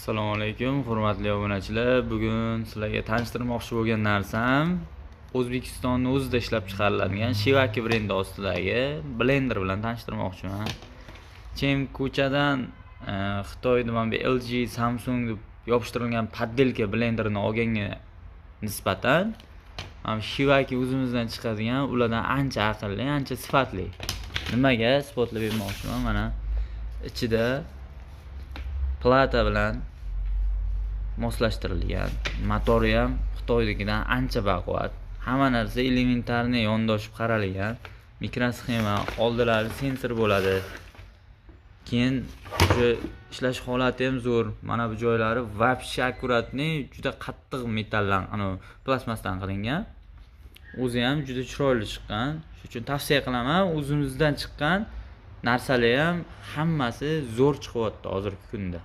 Assalomu alaykum, hurmatli obunachilar. Bugun sizlarga tanishtirmoqchi bo'lgan narsam O'zbekistonning o'zida ishlab chiqariladigan Shivaki brendi ostidagi blender bilan tanishtirmoqchiman. Ko'chadan Xitoyda mana bu LG, Samsung deb yopishtirilgan poddelka blenderini olganga nisbatan Shivaki o'zimizdan chiqadigan ulardan ancha aqlli, ancha sifatli. Nimaga isbotlab bermoqchiman? Mana ichida plata bilan moslashtirilgan, motori ham Xitoydagidan ancha baquvvat. Hamma narsa elementarni yondoshib qaralgan. Mikrosxema, oldilari sensor bo'ladi. Keyin o'sha ishlash holati ham zo'r. Mana bu joylari вообще akkuratni, juda qattiq metaldan, plastmasdan qilingan. O'zi ham juda chiroyli chiqqan. Shuning uchun tavsiya qilaman. O'zimizdan chiqqan narsalar ham hammasi zo'r chiqyapti hozirgi kunda.